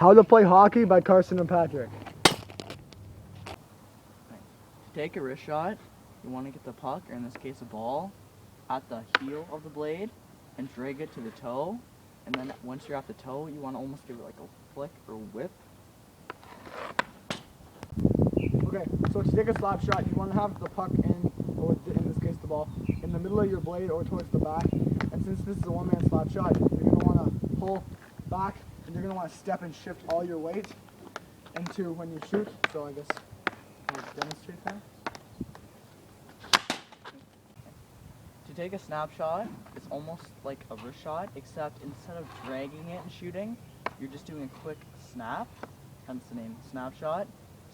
How to Play Hockey by Carson and Patrick. To take a wrist shot, you want to get the puck, or in this case a ball, at the heel of the blade and drag it to the toe. And then once you're at the toe, you want to almost give it like a flick or whip. Okay, so to take a slap shot, you want to have the puck or in this case the ball, in the middle of your blade or towards the back. And since this is a one-man slap shot, you're going to want to pull back, and you're going to want to step and shift all your weight into when you shoot. So I guess I'll demonstrate that. To take a snapshot, it's almost like a wrist shot, except instead of dragging it and shooting, you're just doing a quick snap, hence the name snapshot.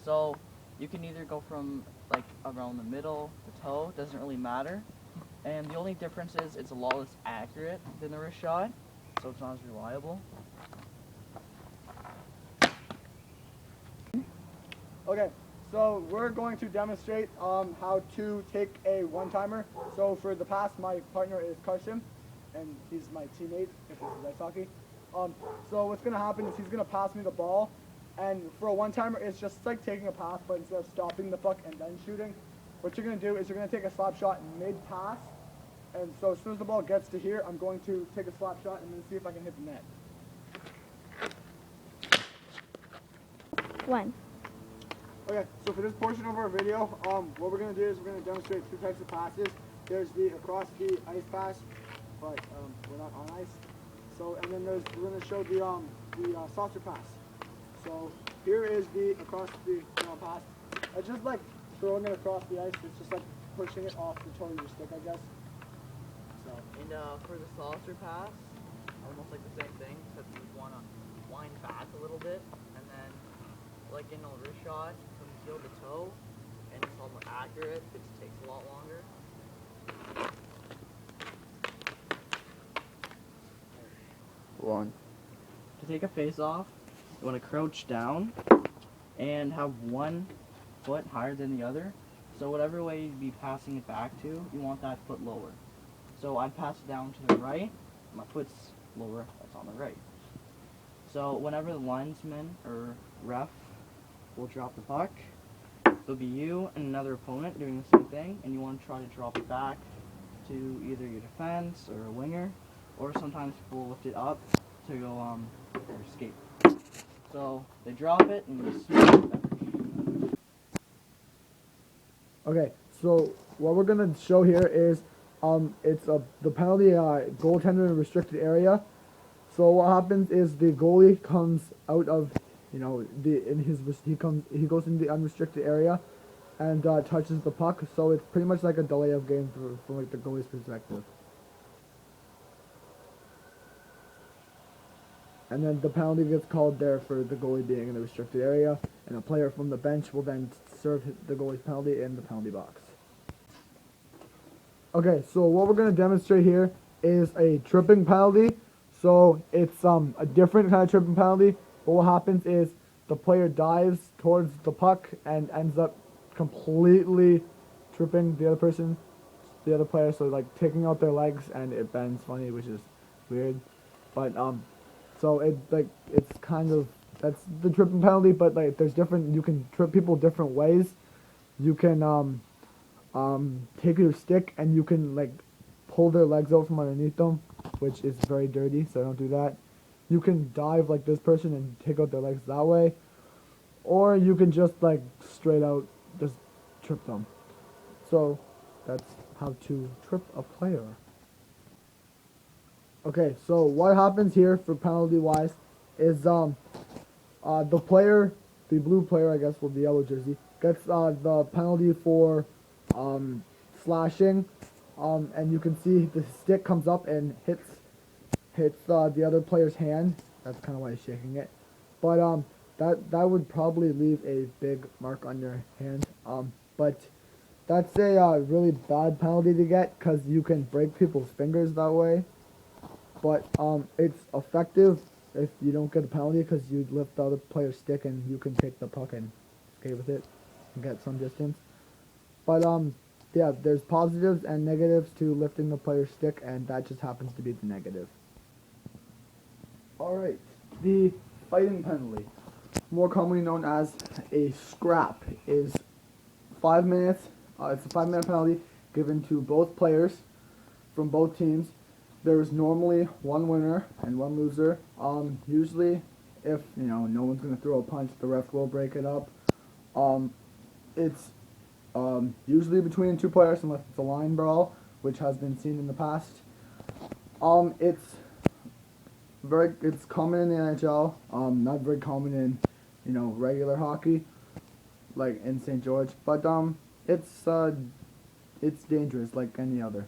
So you can either go from like around the middle, the toe, doesn't really matter. And the only difference is it's a lot less accurate than the wrist shot, so it's not as reliable. Okay, so we're going to demonstrate how to take a one-timer. So for the pass, my partner is Carson, and he's my teammate if this is ice hockey. So what's going to happen is he's going to pass me the ball, and for a one-timer, it's just like taking a pass, but instead of stopping the puck and then shooting, what you're going to do is you're going to take a slap shot mid-pass, and so as soon as the ball gets to here, I'm going to take a slap shot and then see if I can hit the net. One. Okay, so for this portion of our video, what we're going to do is we're going to demonstrate two types of passes. There's the across the ice pass, but we're not on ice. So, and then we're going to show the saucer pass. So here is the across the pass. It's just like throwing it across the ice. It's just like pushing it off the toe of your stick, I guess. So. And for the saucer pass, almost like the same thing, except you want to wind back a little bit, and then like in a wrist shot, from heel to toe, and it's a lot more accurate. It just takes a lot longer. One. To take a face off, you want to crouch down and have one foot higher than the other. So whatever way you'd be passing it back to, you want that foot lower. So I'd pass it down to the right, my foot's lower, that's on the right. So whenever the linesman or ref will drop the puck, there'll be you and another opponent doing the same thing, and you want to try to drop it back to either your defense or a winger, or sometimes people lift it up to go or escape. So they drop it and you smash it back. Okay, so what we're going to show here is it's the penalty goaltender in a restricted area. So what happens is the goalie comes out of, he goes in the unrestricted area and touches the puck. So it's pretty much like a delay of game from like the goalie's perspective. And then the penalty gets called there for the goalie being in the restricted area, and a player from the bench will then serve the goalie's penalty in the penalty box. Okay, so what we're going to demonstrate here is a tripping penalty. So it's a different kind of tripping penalty, but what happens is the player dives towards the puck and ends up completely tripping the other player, so like taking out their legs, and it bends funny, which is weird. But so it's kind of, that's the tripping penalty, but like there's different, you can trip people different ways. You can take your stick and you can like pull their legs out from underneath them, which is very dirty, so don't do that. You can dive like this person and take out their legs that way, or you can just like straight out just trip them. So that's how to trip a player. Okay, so what happens here for penalty wise is the player, the blue player I guess with the yellow jersey, gets the penalty for slashing, and you can see the stick comes up and hits the other player's hand. That's kind of why he's shaking it, but that would probably leave a big mark on your hand. But that's a really bad penalty to get, because you can break people's fingers that way. But it's effective if you don't get a penalty, because you lift the other player's stick and you can take the puck and skate with it and get some distance. But yeah, there's positives and negatives to lifting the player's stick, and that just happens to be the negative. Alright, the fighting penalty, more commonly known as a scrap, is 5 minutes. It's a 5 minute penalty given to both players from both teams. There is normally one winner and one loser. Usually, if no one's gonna throw a punch, the ref will break it up. It's usually between two players unless it's a line brawl, which has been seen in the past. It's common in the NHL. Not very common in regular hockey, like in St. George. But it's dangerous like any other.